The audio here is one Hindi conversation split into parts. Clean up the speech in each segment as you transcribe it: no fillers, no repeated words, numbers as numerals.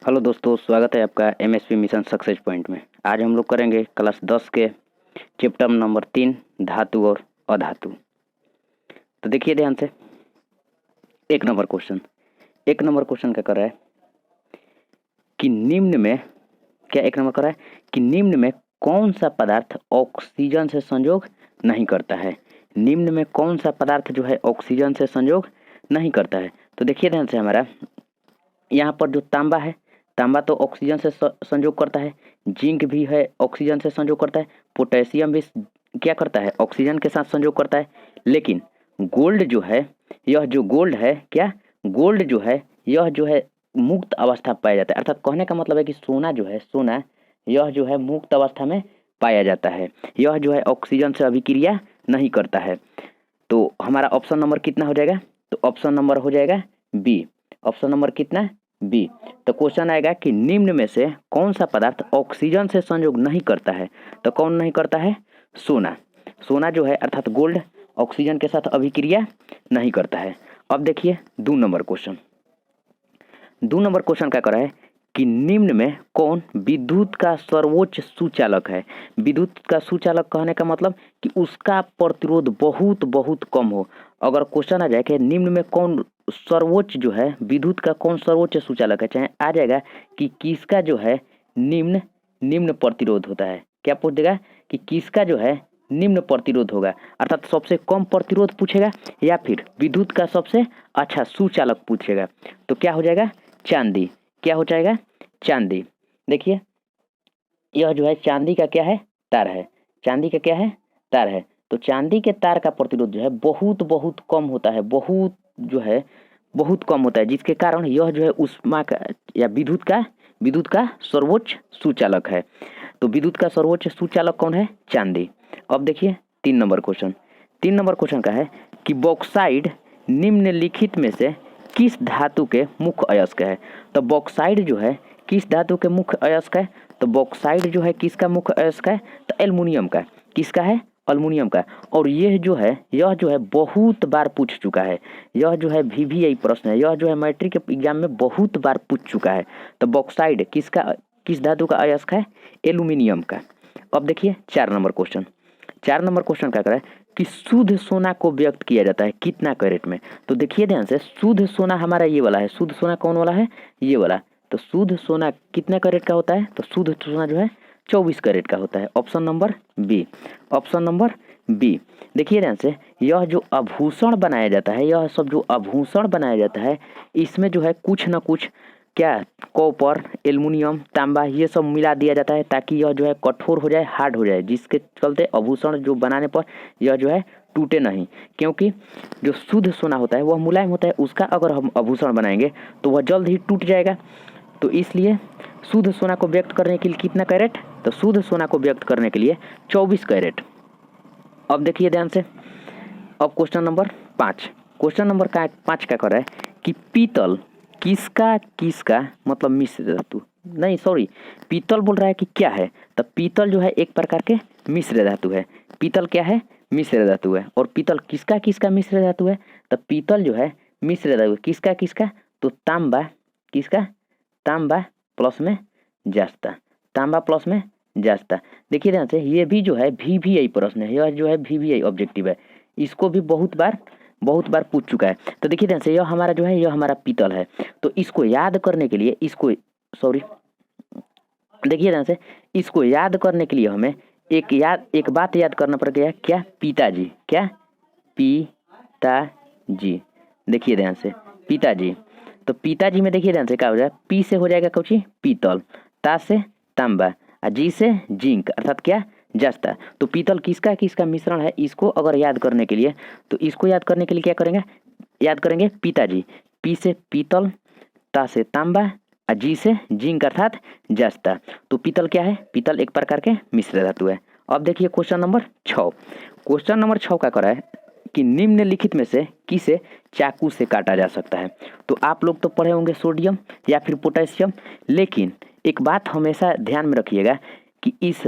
हेलो दोस्तों, स्वागत है आपका एमएसपी मिशन सक्सेस पॉइंट में। आज हम लोग करेंगे क्लास 10 के चैप्टर नंबर 3 धातु और अधातु। तो देखिए ध्यान से, एक नंबर क्वेश्चन क्या कर रहा है कि निम्न में कौन सा पदार्थ ऑक्सीजन से संयोग नहीं करता है। निम्न में कौन सा पदार्थ जो है ऑक्सीजन से संयोग नहीं करता है। तो देखिए ध्यान से, हमारा यहाँ पर जो तांबा है, तांबा तो ऑक्सीजन से संयोग करता है, जिंक भी है ऑक्सीजन से संयोग करता है, पोटेशियम भी क्या करता है, ऑक्सीजन के साथ संयोग करता है। लेकिन गोल्ड जो है, यह जो गोल्ड है क्या, गोल्ड जो है यह जो है मुक्त अवस्था पाया जाता है। अर्थात कहने का मतलब है कि सोना जो है, सोना यह जो है मुक्त अवस्था में पाया जाता है, यह जो है ऑक्सीजन से अभिक्रिया नहीं करता है। तो हमारा ऑप्शन नंबर कितना हो जाएगा, तो ऑप्शन नंबर हो जाएगा बी। ऑप्शन नंबर कितना, बी। तो क्वेश्चन आएगा कि निम्न में से कौन सा पदार्थ ऑक्सीजन से संयोग नहीं करता है। तो कौन नहीं करता है, सोना। सोना जो है अर्थात गोल्ड ऑक्सीजन के साथ अभिक्रिया नहीं करता है। अब देखिए 2 नंबर क्वेश्चन क्या कर रहा है कि निम्न में कौन विद्युत का सर्वोच्च सुचालक है। विद्युत का सुचालक कहने का मतलब कि उसका प्रतिरोध बहुत बहुत कम हो। अगर क्वेश्चन आ जाए कि निम्न में कौन सर्वोच्च जो है, विद्युत का कौन सर्वोच्च सुचालक है, चाहे आ जाएगा कि किसका जो है निम्न प्रतिरोध होता है, क्या पूछ देगा कि किसका जो है निम्न प्रतिरोध होगा, अर्थात सबसे कम प्रतिरोध पूछेगा या फिर विद्युत का सबसे अच्छा सुचालक पूछेगा। तो क्या हो जाएगा, चांदी। क्या हो जाएगा, चांदी। देखिए यह जो है चांदी का क्या है, तार है। चांदी का क्या है, तार है। तो चांदी के तार का प्रतिरोध जो है बहुत बहुत कम होता है, बहुत जो है बहुत कम होता है, जिसके कारण यह जो है ऊष्मा का या विद्युत का सर्वोच्च सुचालक है। तो विद्युत का सर्वोच्च सुचालक कौन है, चांदी। अब देखिए 3 नंबर क्वेश्चन का है कि बॉक्साइड निम्नलिखित में से किस धातु के मुख्य अयस्क है। तो बॉक्साइड जो है किस धातु के मुख्य अयस्क है, तो बॉक्साइड जो है किसका मुख्य अयस्क है, तो एल्युमिनियम का। किसका है, एल्युमिनियम का। और यह जो है बहुत बार पूछ चुका है, यह जो है VVI प्रश्न है, यह जो है मैट्रिक के एग्जाम में बहुत बार पूछ चुका है। तो बॉक्साइड किस धातु का अयस्क है, एल्युमिनियम का। अब देखिए 4 नंबर क्वेश्चन क्या कर रहा है कि शुद्ध सोना को व्यक्त किया जाता है कितना कैरेट में। तो देखिए ध्यान से, शुद्ध सोना हमारा ये वाला है, शुद्ध सोना कौन वाला है, ये वाला। तो शुद्ध सोना कितने कैरेट का होता है, तो शुद्ध सोना जो है 24 कैरेट का होता है। Option number B. देखिए ध्यान से, यह जो आभूषण बनाया जाता है, यह सब जो आभूषण बनाया जाता है, इसमें जो है कुछ ना कुछ क्या, कॉपर, एल्युमिनियम, तांबा, ये सब मिला दिया जाता है ताकि यह जो है कठोर हो जाए, हार्ड हो जाए, जिसके चलते आभूषण जो बनाने पर यह जो है टूटे नहीं। क्योंकि जो शुद्ध सोना होता है वह मुलायम होता है, उसका अगर हम आभूषण बनाएंगे तो वह जल्द ही टूट जाएगा। तो इसलिए शुद्ध सोना को व्यक्त करने के लिए कितना कैरेट, तो शुद्ध सोना को व्यक्त करने के लिए 24 कैरेट। अब देखिए ध्यान से, अब क्वेश्चन नंबर 5 क्या कर रहा है कि पीतल किसका मतलब मिश्र धातु, नहीं सॉरी, पीतल बोल रहा है कि क्या है, तो पीतल जो है एक प्रकार के मिश्र धातु है। पीतल क्या है, मिश्र धातु है। और पीतल किसका मिश्र धातु है, तो पीतल जो है मिश्र धातु किसका, तो तांबा, किसका, तांबा प्लस में जास्ता। देखिए ध्यान से, ये भी जो है VVI प्रश्न है, यह जो है VVI ऑब्जेक्टिव है, इसको भी बहुत बार पूछ चुका है। तो देखिए ध्यान से, यह हमारा पीतल है। तो इसको याद करने के लिए देखिए ध्यान से, इसको याद करने के लिए हमें एक बात याद करना पड़ेगा, क्या, पिताजी। क्या, पिताजी। देखिए ध्यान से, पिताजी। तो पिताजी में देखिए ध्यान से क्या हो जाएगा, पी से हो जाएगा कौची, पीतल, ता से तांबा, जी से जिंक, अर्थात क्या, जस्ता। तो पीतल किसका मिश्रण है, इसको अगर याद करने के लिए, तो इसको याद करने के लिए क्या करेंगे, याद करेंगे पिताजी। पी से पीतल, ता से तांबा, जी से जिंक अर्थात जस्ता। तो पीतल क्या है, पीतल एक प्रकार के मिश्र धातु है। अब देखिए क्वेश्चन नंबर 6 क्या कर रहा है कि निम्नलिखित में से किसे चाकू से काटा जा सकता है। तो आप लोग तो पढ़े होंगे सोडियम या फिर पोटेशियम, लेकिन एक बात हमेशा ध्यान में रखिएगा कि इस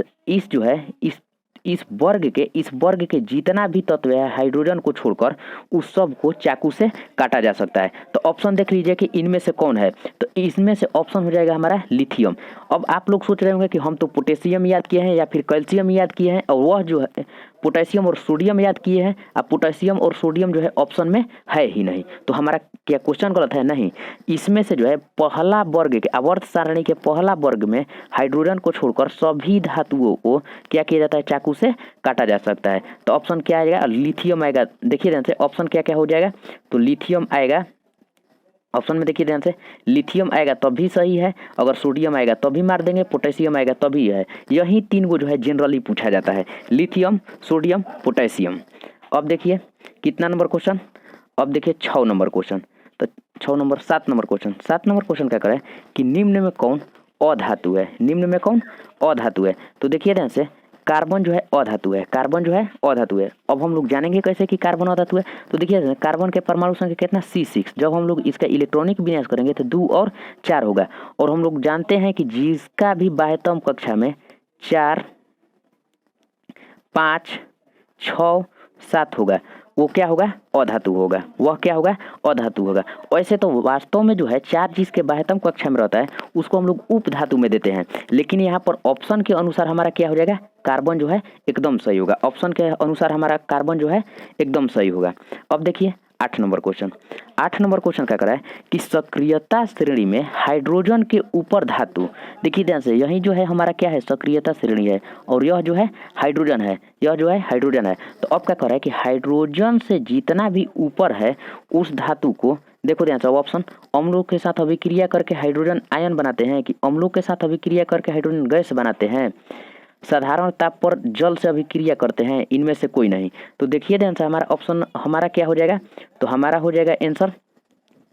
इस वर्ग के जितना भी तत्व है हाइड्रोजन को छोड़कर उस सब को चाकू से काटा जा सकता है। तो ऑप्शन देख लीजिए कि इनमें से कौन है, तो इसमें से ऑप्शन हो जाएगा हमारा लिथियम। अब आप लोग सोच रहे होंगे कि हम तो पोटेशियम याद किए हैं या फिर कैल्शियम याद किए हैं, और वह जो है पोटेशियम और सोडियम याद किए हैं। अब पोटेशियम और सोडियम जो है ऑप्शन में है ही नहीं, तो हमारा क्या क्वेश्चन गलत है? नहीं, इसमें से जो है पहला वर्ग के आवर्त सारणी के पहला वर्ग में हाइड्रोजन को छोड़कर सभी धातुओं को क्या किया जाता है? चाकू से काटा जा सकता है। तो ऑप्शन क्या आएगा? लिथियम आएगा। देखिए ध्यान से ऑप्शन क्या क्या हो जाएगा, तो लिथियम आएगा ऑप्शन में, देखिए ध्यान से लिथियम आएगा तब भी सही है, अगर सोडियम आएगा तब भी मार देंगे, पोटेशियम आएगा तब भी है। यही तीन को जो है जनरली पूछा जाता है, लिथियम, सोडियम, पोटेशियम। अब देखिए कितना नंबर क्वेश्चन, अब देखिए 6 नंबर क्वेश्चन। तो 6 number 7 number question, 7 number question क्या करें कि निम्न में कौन अधातु है? निम्न में कौन अधातु है? तो देखिए ध्यान से कार्बन जो है अधातु है, कार्बन जो है अधातु है। अब हम लोग जानेंगे कैसे कि कार्बन अधातु है। तो देखिए कार्बन के परमाणु संख्या कितना? C6। जब हम लोग इसका इलेक्ट्रॉनिक विन्यास करेंगे तो 2 और 4 होगा। और हम लोग जानते हैं कि जिसका भी बाह्यतम कक्षा में 4, 5, 6, 7 होगा वो क्या होगा? अधातु होगा। वह क्या होगा? अधातु होगा। वैसे तो वास्तव में जो है 4 जिसके बाह्यतम कक्षा में रहता है उसको हम लोग उपधातु में देते हैं, लेकिन यहाँ पर ऑप्शन के अनुसार हमारा क्या हो जाएगा? कार्बन जो है एकदम सही होगा। ऑप्शन के अनुसार हमारा कार्बन जो है एकदम सही होगा। अब देखिए 8 नंबर क्वेश्चन। 8 नंबर क्वेश्चन क्या करा है कि सक्रियता श्रेणी में हाइड्रोजन के ऊपर धातु, देखिए ध्यान से यही जो है हमारा क्या है? सक्रियता श्रेणी है, और यह जो है हाइड्रोजन है, यह जो है हाइड्रोजन है। तो अब क्या कर रहा है कि हाइड्रोजन से जितना भी ऊपर है उस धातु को, देखो ध्यान से ऑप्शन, अम्लों के साथ अभिक्रिया करके हाइड्रोजन आयन बनाते हैं कि अम्लों के साथ अभिक्रिया करके हाइड्रोजन गैस बनाते हैं, साधारण ताप पर जल से अभिक्रिया करते हैं, इनमें से कोई नहीं। तो देखिए ध्यान से हमारा ऑप्शन हमारा क्या हो जाएगा? तो हमारा हो जाएगा आंसर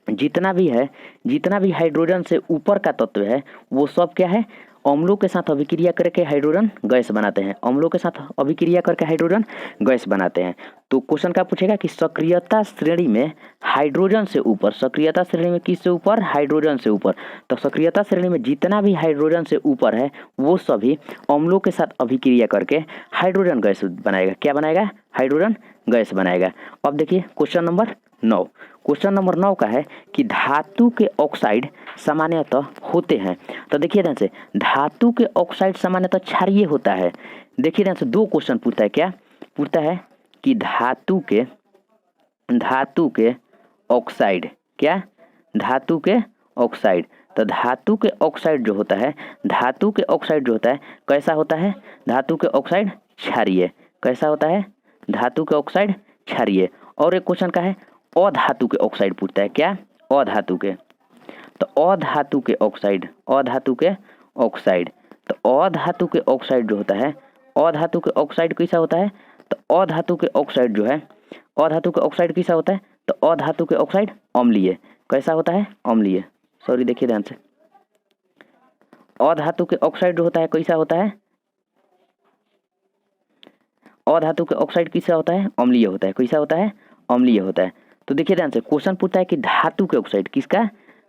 जितना भी हाइड्रोजन से ऊपर का तत्व है वो सब क्या है? अम्लों के साथ अभिक्रिया करके हाइड्रोजन गैस बनाते हैं, अम्लों के साथ अभिक्रिया करके हाइड्रोजन गैस बनाते हैं। तो क्वेश्चन क्या पूछेगा कि सक्रियता श्रेणी में हाइड्रोजन से ऊपर, सक्रियता श्रेणी में किससे ऊपर? हाइड्रोजन से ऊपर। तो सक्रियता श्रेणी में जितना भी हाइड्रोजन से ऊपर है वो सभी अम्लों के साथ अभिक्रिया करके हाइड्रोजन गैस बनाएगा। क्या बनाएगा? हाइड्रोजन गैस बनाएगा। अब देखिए क्वेश्चन नंबर 9। क्वेश्चन नंबर 9 का है कि धातु के ऑक्साइड सामान्यतः होते हैं। तो देखिए ध्यान से धातु के ऑक्साइड सामान्यतः क्षारीय होता है। देखिए ध्यान से 2 क्वेश्चन पूछता है, क्या पूछता है कि धातु के ऑक्साइड, क्या धातु के ऑक्साइड। तो धातु के ऑक्साइड जो होता है, धातु के ऑक्साइड जो होता है कैसा होता है? धातु के ऑक्साइड क्षारीय। कैसा होता है? धातु के ऑक्साइड क्षारीय। और एक क्वेश्चन का है अधातु के ऑक्साइड पूछता है, क्या? अधातु के। तो अधातु के ऑक्साइड, अधातु के ऑक्साइड। तो अधातु के ऑक्साइड जो होता है, अधातु के ऑक्साइड कैसा होता है? तो अधातु के ऑक्साइड जो है, अधातु के ऑक्साइड कैसा होता है? तो अधातु के ऑक्साइड अम्लीय। कैसा होता है? अम्लीय। सॉरी देखिए ध्यान से, अधातु के ऑक्साइड जो होता है कैसा होता है? अधातु के ऑक्साइड कैसा होता है? अम्लीय होता है। कैसा होता है? अम्लीय होता है। तो देखिए ध्यान से क्वेश्चन पूछता है कि धातु के ऑक्साइड, किसका?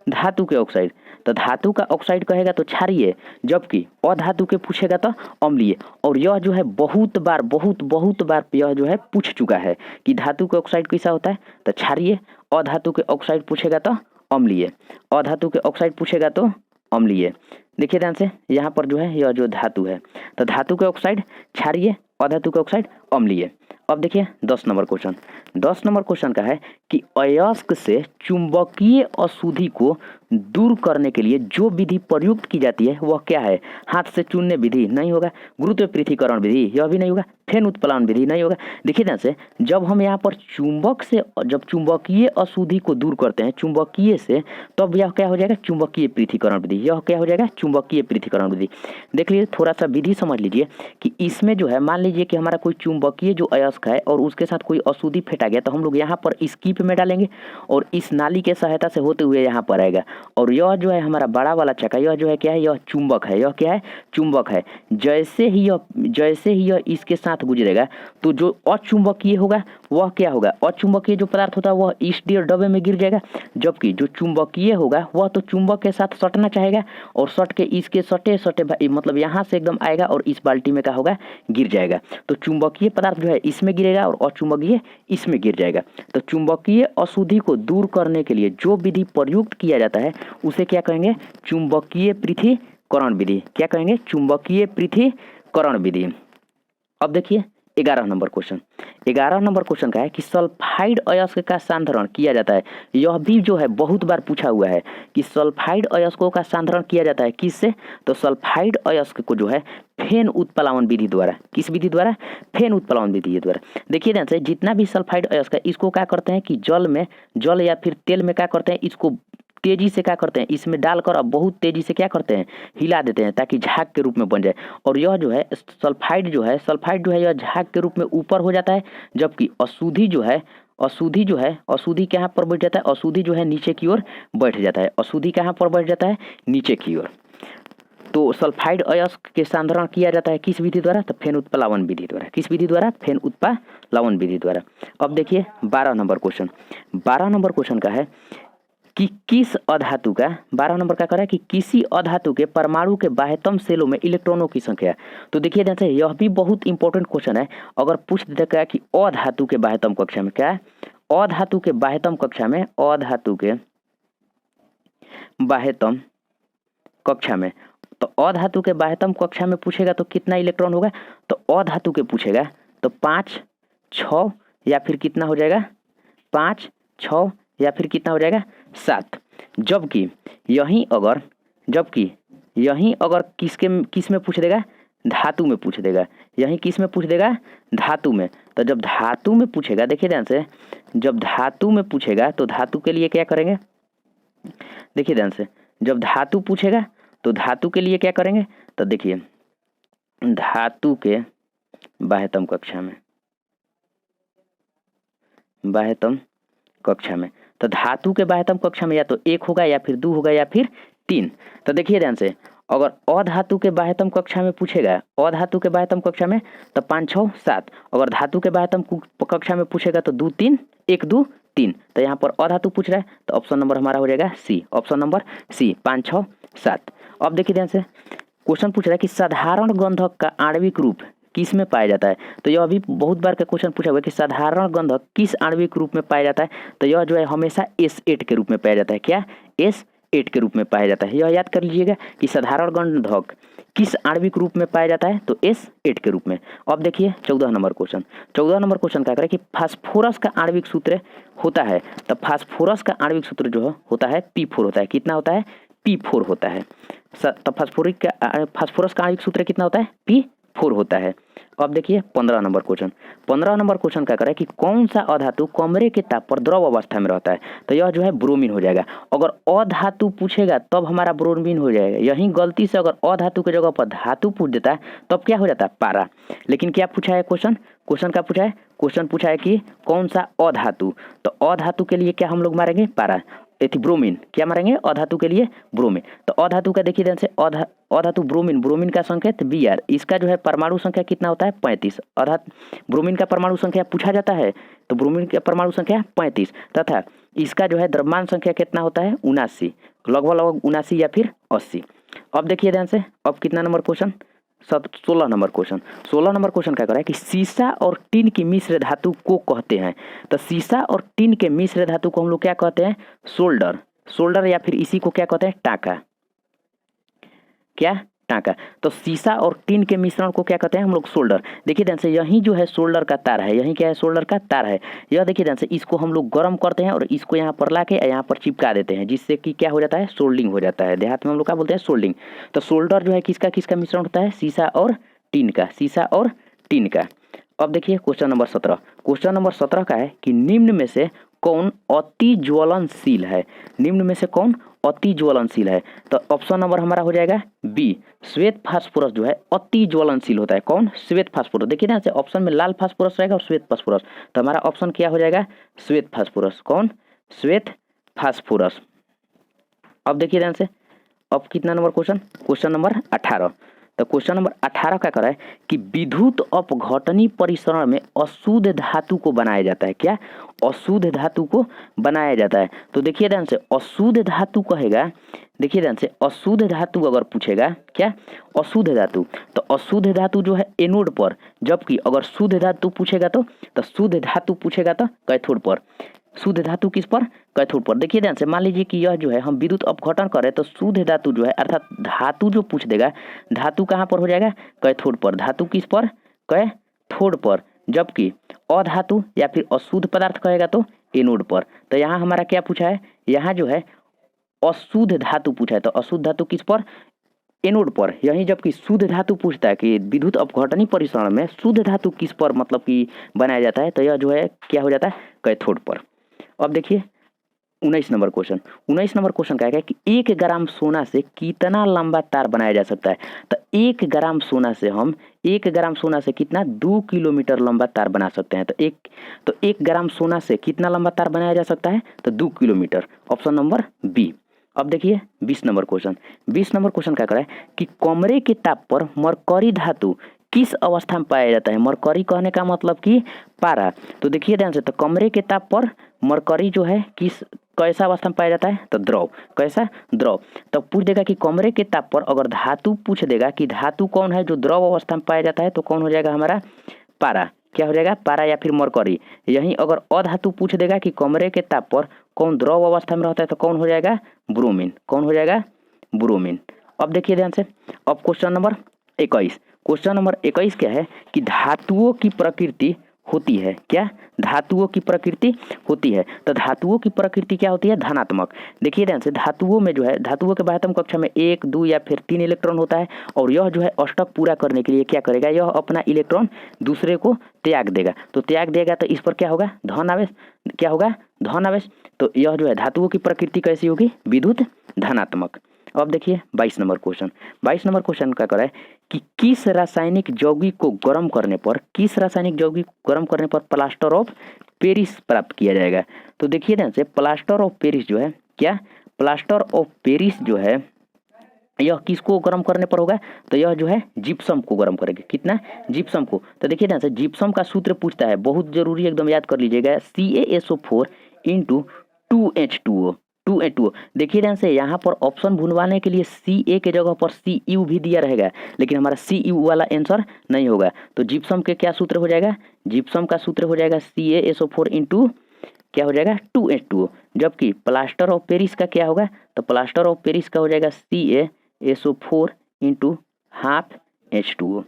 धातु के ऑक्साइड। तो धातु का ऑक्साइड कहेगा तो क्षारीय, जबकि अधातु के पूछेगा तो अम्लीय। और यह जो है बहुत बार यह जो है पूछ चुका है कि धातु के ऑक्साइड कैसा होता है? तो क्षारीय। अधातु के ऑक्साइड पूछेगा तो अम्लीय, अधातु के ऑक्साइड पूछेगा तो अम्लीय। देखिए ध्यान से यहाँ पर जो है यह जो धातु है, तो धातु के ऑक्साइड क्षारीय, अधातु के ऑक्साइड अम्लीय। अब देखिए 10 नंबर क्वेश्चन। 10 नंबर क्वेश्चन का है कि अयस्क से चुंबकीय अशुद्धि को दूर करने के लिए जो विधि प्रयुक्त की जाती है वह क्या है? हाथ से चुनने विधि नहीं होगा, गुरुत्व पृथ्वीकरण विधि यह भी नहीं होगा, फेन उत्प्लावन विधि नहीं होगा। देखिए ध्यान से जब हम यहाँ पर चुंबक से जब चुंबकीय अशुद्धि को दूर करते हैं चुंबकीय से, तब यह क्या हो जाएगा? चुंबकीय पृथ्वीकरण विधि। यह क्या हो जाएगा? चुंबकीय पृथ्वीकरण विधि। देख लीजिए थोड़ा सा विधि समझ लीजिए कि इसमें जो है मान लीजिए कि हमारा कोई चुंबकीय जो अयस्क है और उसके साथ कोई अशुद्धि फेंटा गया, तो हम लोग यहाँ पर स्कीप में डालेंगे और इस नाली के सहायता से होते हुए यहाँ पर आएगा, और यह जो है हमारा बड़ा वाला चक्का, यह जो है क्या है, यह चुंबक है। यह क्या है, चुंबक है। जैसे ही यह इसके साथ गुजरेगा तो जो अचुंबकीय होगा वह क्या होगा, अचुंबकीय जो पदार्थ होता है वह इस डब्बे में गिर जाएगा, जबकि जो चुंबकीय होगा वह तो चुंबक के साथ सटना चाहेगा और सट के इसके सटे सटे मतलब यहाँ से एकदम आएगा और इस बाल्टी में क्या होगा, गिर जाएगा। तो चुंबकीय पदार्थ जो है इसमें गिरेगा और अचुंबकीय इसमें गिर जाएगा। तो चुंबकीय अशुद्धि को दूर करने के लिए जो विधि प्रयुक्त किया जाता है उसे क्या कहेंगे, चुंबकीय पृथक्करण विधि। क्या कहेंगे, चुंबकीय पृथक्करण विधि। अब देखिए 11 नंबर क्वेश्चन। 11 नंबर क्वेश्चन का है कि सल्फाइड अयस्क का सांद्रण किया जाता है। यह भी जो है बहुत बार पूछा हुआ है कि सल्फाइड अयस्कों का सांद्रण किया जाता है किससे, तो सल्फाइड अयस्क को जो है फेन उत्प्लावन विधि द्वारा, किस विधि द्वारा, फेन उत्प्लावन विधि द्वारा। देखिए ध्यान से, जितना भी सल्फाइड अयस्क है इसको क्या करते हैं कि जल या फिर तेल में क्या करते हैं, इसको तेजी से क्या करते हैं, इसमें डालकर अब बहुत तेजी से क्या करते हैं, हिला देते हैं ताकि झाग के रूप में बन जाए। और यह जो है सल्फाइड जो है यह झाग के रूप में ऊपर हो जाता है, जबकि अशुद्धि जो है अशुद्धि कहाँ पर बैठ जाता है, अशुद्धि जो है नीचे की ओर बैठ जाता है। अशुद्धि कहाँ पर बैठ जाता है, नीचे की ओर। तो सल्फाइड अयस्क के सांद्रण किया जाता है किस विधि द्वारा, तो फेन उत्प्लावन विधि द्वारा। किस विधि द्वारा, फेन उत्प्लावन विधि द्वारा। अब देखिए 12 नंबर क्वेश्चन। 12 नंबर क्वेश्चन का है कि किस अधातु का, 12 नंबर का कह रहा है कि किसी अधातु के परमाणु के बाह्यतम सेलों में इलेक्ट्रॉनों की संख्या। तो देखिए ध्यान से, यह भी बहुत इंपॉर्टेंट क्वेश्चन है। अगर पूछ देता है कि अधातु के बाह्यतम कक्षा में, क्या है, अधातु के बाह्यतम कक्षा में, अधातु के बाह्यतम कक्षा में, तो अधातु के बाह्यतम कक्षा में पूछेगा तो कितना इलेक्ट्रॉन होगा, तो अधातु के पूछेगा तो 5, 6 या फिर कितना हो जाएगा, 5, 6 या फिर कितना हो जाएगा, 7। जबकि यहीं अगर किस में पूछ देगा, धातु में पूछ देगा। यहीं किस में पूछ देगा, धातु में। तो जब धातु में पूछेगा, देखिए ध्यान से, जब धातु में पूछेगा तो धातु के लिए क्या करेंगे, देखिए ध्यान से, जब धातु पूछेगा तो धातु के लिए क्या करेंगे, तो देखिए धातु के बाह्यतम कक्षा में, बाह्यतम कक्षा में, तो धातु के बाह्यतम कक्षा में या तो 1 होगा या फिर 2 होगा या फिर 3। तो देखिए ध्यान से, अगर अधातु के बाह्यतम कक्षा में पूछेगा, अधातु के बाह्यतम कक्षा में तो 5, 6, 7। अगर धातु के बाह्यतम कक्षा में पूछेगा तो 2, 3, 1, 2, 3। तो यहाँ पर अधातु पूछ रहा है तो ऑप्शन नंबर हमारा हो जाएगा सी, ऑप्शन नंबर सी, 5, 6, 7। अब देखिए ध्यान से, क्वेश्चन पूछ रहा है कि साधारण गंधक का आणविक रूप किस में पाया जाता है। तो यह भी बहुत बार का क्वेश्चन पूछा हुआ है कि साधारण गंधक किस आणविक रूप में पाया जाता है। तो यह जो है हमेशा S8 के रूप में पाया जाता है। क्या, S8 के रूप में पाया जाता है। यह याद कर लीजिएगा कि साधारण गंधक किस आणविक रूप में पाया जाता है, तो S8 के रूप में। अब देखिए 14 नंबर क्वेश्चन। 14 नंबर क्वेश्चन क्या करे कि फास्फोरस का आणविक सूत्र होता है। तो फास्फोरस का आणविक सूत्र जो होता है P4 होता है। कितना होता है, P4 होता है। तो फास्फोरस का आणविक सूत्र कितना होता है, P4 होता है। अब देखिए 15 नंबर क्वेश्चन। 15 नंबर क्वेश्चन क्या करे कि कौन सा अधातु कमरे के ताप पर द्रव अवस्था में रहता है। तो यह जो है ब्रोमीन हो जाएगा। अगर अधातु पूछेगा तब हमारा ब्रोमीन हो जाएगा। यहीं गलती से अगर अधातु की जगह पर धातु पूछ देता है तब क्या हो जाता है, पारा। लेकिन क्या पूछा है क्वेश्चन क्या पूछा है, क्वेश्चन पूछा है कि कौन सा अधातु। तो अधातु के लिए क्या हम लोग मारेंगे, पारा। ब्रोमीन क्या मारेंगे, अधातु के लिए ब्रोमीन। तो अधातु का देखिए ध्यान से, अधातु ब्रोमीन का संकेत Br। इसका जो है परमाणु संख्या कितना होता है, 35। ब्रोमीन का परमाणु संख्या पूछा जाता है तो ब्रोमीन का परमाणु संख्या 35 तथा इसका जो है द्रव्यमान संख्या कितना होता है, 79, लगभग 79 या फिर 80। अब देखिए ध्यान से, अब कितना number question, 16 number question. 16 number question क्या कर रहा है कि सीसा और टिन की मिश्र धातु को कहते हैं। तो सीसा और टिन के मिश्र धातु को हम लोग क्या कहते हैं, सोल्डर या फिर इसी को क्या कहते हैं, टांका। क्या, टांका। तो सीसा और टिन के मिश्रण को क्या कहते हैं हम लोग, सोल्डर। देखिए ध्यान से, यही जो है सोल्डर का तार है, यही क्या है, सोल्डर का तार है। यह देखिए ध्यान से, इसको हम लोग गर्म करते हैं और इसको यहाँ पर ला के यहाँ पर चिपका देते हैं, जिससे कि क्या हो जाता है, सोल्डिंग हो जाता है। देहात में हम लोग क्या बोलते हैं, सोल्डिंग। तो सोल्डर जो है किसका मिश्रण होता है, सीसा और टिन का, सीसा और टिन का। अब देखिए क्वेश्चन नंबर 17। क्वेश्चन नंबर 17 का है कि निम्न में से कौन अति ज्वलनशील है। निम्न में से कौन अति ज्वलनशील है। तो ऑप्शन नंबर हमारा हो जाएगा बी, श्वेत फास्फोरस जो है अति ज्वलनशील होता है। कौन, श्वेत फास्फोरस। देखिए ना, ऑप्शन में लाल फास्फोरस रहेगा और श्वेत फास्फोरस। तो हमारा ऑप्शन क्या हो जाएगा, श्वेत फास्फोरस। कौन, श्वेत फास्फोरस। अब देखिए ध्यान से, अब कितना नंबर क्वेश्चन, क्वेश्चन नंबर 18। तो क्वेश्चन नंबर 18 क्या कर रहा है कि विद्युत अपघटनी परिसरण में अशुद्ध धातु को बनाया जाता है। क्या? अशुद्ध धातु को बनाया जाता है। तो देखिए ध्यान से, अशुद्ध धातु कहेगा, देखिए ध्यान से, अशुद्ध धातु अगर पूछेगा, क्या? अशुद्ध धातु, तो अशुद्ध धातु जो है एनोड पर, जबकि अगर शुद्ध धातु पूछेगा तो शुद्ध धातु पूछेगा तो कैथोड पर। शुद्ध धातु किस पर? कैथोड पर। देखिए ध्यान से, मान लीजिए कि यह जो है हम विद्युत अपघटन करें तो शुद्ध धातु जो है अर्थात धातु जो पूछ देगा, धातु कहाँ पर हो जाएगा? कैथोड पर। धातु किस पर? कैथोड पर। जबकि अधातु या फिर अशुद्ध पदार्थ कहेगा तो एनोड पर। तो यहाँ हमारा क्या पूछा है? यहाँ जो है अशुद्ध धातु पूछा है, तो अशुद्ध धातु किस पर? एनोड पर। यही जबकि शुद्ध धातु पूछता है कि विद्युत अपघटनी परिसरण में शुद्ध धातु किस पर मतलब कि बनाया जाता है, तो यह जो है क्या हो जाता है? कैथोड पर। अब देखिए 19 नंबर क्वेश्चन। 19 नंबर क्वेश्चन क्या है कि 1 ग्राम सोना से कितना लंबा तार बनाया जा सकता है? तो 1 ग्राम सोना से हम 1 ग्राम सोना से कितना? 2 किलोमीटर लंबा तार बना सकते हैं। तो 1 ग्राम सोना से कितना लंबा तार बनाया जा सकता है? तो 2 किलोमीटर। Option number B. अब देखिए 20 नंबर क्वेश्चन। 20 नंबर क्वेश्चन क्या कर रहा है कि कमरे के ताप पर मरकरी धातु किस अवस्था में पाया जाता है? मरकरी कहने का मतलब कि पारा। तो देखिए ध्यान से, तो कमरे के ताप पर मरकरी जो है कैसा अवस्था में पाया जाता है? तो द्रव। कैसा? द्रव। तो पूछ देगा कि कमरे के ताप पर अगर धातु पूछ देगा कि धातु कौन है जो द्रव अवस्था में पाया जाता है, तो कौन हो जाएगा हमारा? पारा। क्या हो जाएगा? पारा या फिर मरकरी। यहीं अगर अधातु पूछ देगा कि कमरे के ताप पर कौन द्रव अवस्था में रहता है, तो कौन हो जाएगा? ब्रोमीन। कौन हो जाएगा? ब्रोमीन। अब देखिए ध्यान से, अब क्वेश्चन नंबर 21। क्वेश्चन नंबर 21 क्या है कि धातुओं की प्रकृति होती है। क्या? धातुओं की प्रकृति होती है। तो धातुओं की प्रकृति क्या होती है? धनात्मक। देखिए ध्यान से, धातुओं में जो है, धातुओं के बाह्यतम कक्षा में 1, 2 या फिर 3 इलेक्ट्रॉन होता है, और यह जो है अष्टक पूरा करने के लिए क्या करेगा? यह अपना इलेक्ट्रॉन दूसरे को त्याग देगा। तो त्याग देगा तो इस पर क्या होगा? धन आवेश। क्या होगा? धन आवेश। तो यह जो है धातुओं की प्रकृति कैसी होगी? विद्युत धनात्मक। अब देखिए 22 नंबर क्वेश्चन। 22 नंबर क्वेश्चन क्या कर रहा है कि किस रासायनिक यौगिक को गर्म करने पर, किस रासायनिक यौगिक को गर्म करने पर प्लास्टर ऑफ पेरिस प्राप्त किया जाएगा? तो देखिए ध्यान से, प्लास्टर ऑफ पेरिस जो है, क्या? प्लास्टर ऑफ पेरिस जो है यह किसको गर्म करने पर होगा? तो यह जो है जिप्सम को गर्म करेगा। कितना? जिप्सम को। तो देखिए ध्यान से, जिप्सम का सूत्र पूछता है, बहुत जरूरी एकदम याद कर लीजिएगा, CaSO4 × 2H2O। 2H2O। देखिए ध्यान से, यहाँ पर ऑप्शन भूलवाने के लिए Ca के जगह पर Cu भी दिया रहेगा, लेकिन हमारा Cu वाला आंसर नहीं होगा। तो जिप्सम के क्या सूत्र हो जाएगा? जिप्सम का सूत्र हो जाएगा CaSO4 × क्या हो जाएगा? 2H2O। जबकि प्लास्टर ऑफ पेरिस का क्या होगा? तो प्लास्टर ऑफ पेरिस का हो जाएगा CaSO4 × ½ H2O।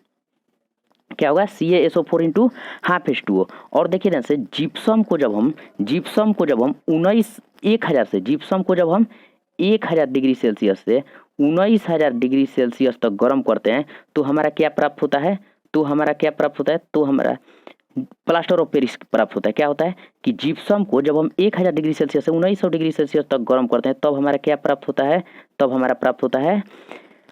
क्या होगा? CaSO4 × ½ H2O। और देखिए ध्यान से, जिप्सम को जब हम 1000 से, जिप्सम को जब हम 1000 डिग्री सेल्सियस से 19000 डिग्री सेल्सियस तक गर्म करते हैं, तो हमारा क्या प्राप्त होता है? तो हमारा प्लास्टर ऑफ पेरिस प्राप्त होता है। क्या होता है कि जिप्सम को जब हम 1000 डिग्री सेल्सियस से 1900 डिग्री सेल्सियस तक गर्म करते हैं, तब हमारा क्या प्राप्त होता है? तब हमारा प्राप्त होता है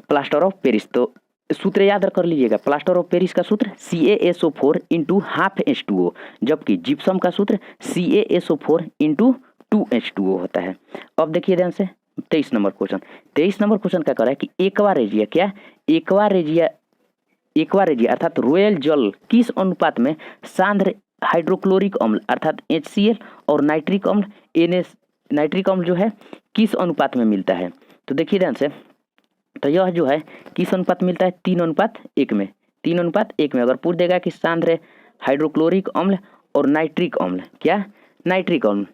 प्लास्टर ऑफ पेरिस। तो सूत्र याद कर लीजिएगा, प्लास्टर ऑफ पेरिस का सूत्र CaSO4 × ½ H2O, जबकि जिप्सम का सूत्र CaSO4 × 2H2O होता है। अब देखिए ध्यान से 23 नंबर क्वेश्चन। 23 नंबर क्वेश्चन क्या कर रहा है कि एक्वा रेजिया, क्या? एक्वा रेजिया अर्थात रोयल जल किस अनुपात में सांद्र हाइड्रोक्लोरिक अम्ल अर्थात HCl और नाइट्रिक अम्ल जो है किस अनुपात में मिलता है? तो देखिए ध्यान से, तो यह जो है किस अनुपात मिलता है? 3:1 में। 3:1 में अगर पूछ देगा कि सांद्र हाइड्रोक्लोरिक अम्ल और नाइट्रिक अम्ल, क्या? नाइट्रिक अम्ल।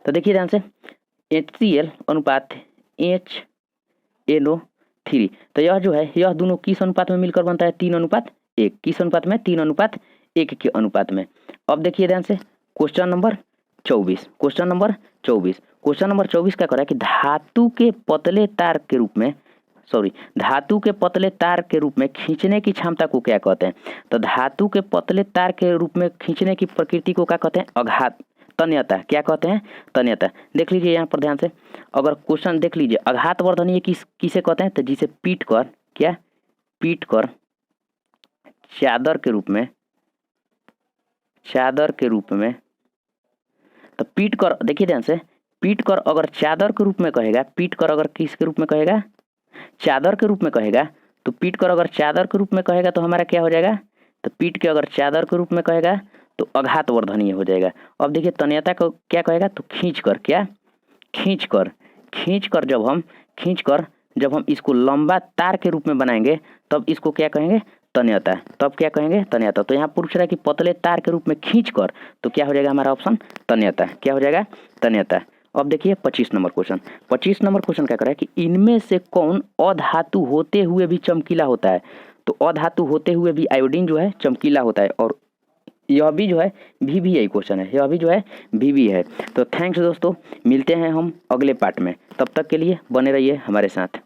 तो देखिए ध्यान से, HCl अनुपात HNO3। तो यह जो है, यह दोनों किस अनुपात में मिलकर बनता है? 3:1। किस अनुपात में? 3:1 के अनुपात में। अब देखिए ध्यान से, question number 24। Question number 24। Question number 24 क्या कर रहा है कि धातु के पतले तार के रूप में खींचने की क्षमता को क्या कहते हैं? तो धातु के पतले तार के रूप में खींचने की प्रकृति को क्या कहते हैं? तन्यता। क्या कहते हैं? तन्यता। देख लीजिए यहाँ पर ध्यान से, अगर क्वेश्चन देख लीजिए, आघात वर्धनीय किसे कहते हैं? तो जिसे पीट कर चादर के रूप में तो पीट कर, देखिए ध्यान से, पीट कर अगर चादर के रूप में कहेगा, पीट कर अगर किसके रूप में कहेगा, चादर के रूप में कहेगा, तो पीट कर अगर चादर के रूप में कहेगा तो हमारा क्या हो जाएगा, तो पीट के अगर चादर के रूप में कहेगा तो अघात वर्धनीय हो जाएगा। अब देखिए तन्यता को क्या कहेगा, तो खींच कर, क्या खींच कर, खींच कर जब हम इसको लंबा तार के रूप में बनाएंगे तब इसको क्या कहेंगे, तन्यता। तब क्या कहेंगे, तन्यता। तो यहाँ पूछ रहा है कि पतले तार के रूप में खींच कर, तो क्या हो जाएगा हमारा ऑप्शन, तन्यता। क्या हो जाएगा, तन्यता। अब देखिए 25 नंबर क्वेश्चन। 25 नंबर क्वेश्चन क्या कर रहा है कि इनमें से कौन अधातु होते हुए भी चमकीला होता है। तो अधातु होते हुए भी आयोडीन जो है चमकीला होता है, और यह भी जो है भी यही क्वेश्चन है, यह भी जो है भी है। तो थैंक्स दोस्तों, मिलते हैं हम अगले पार्ट में, तब तक के लिए बने रहिए हमारे साथ।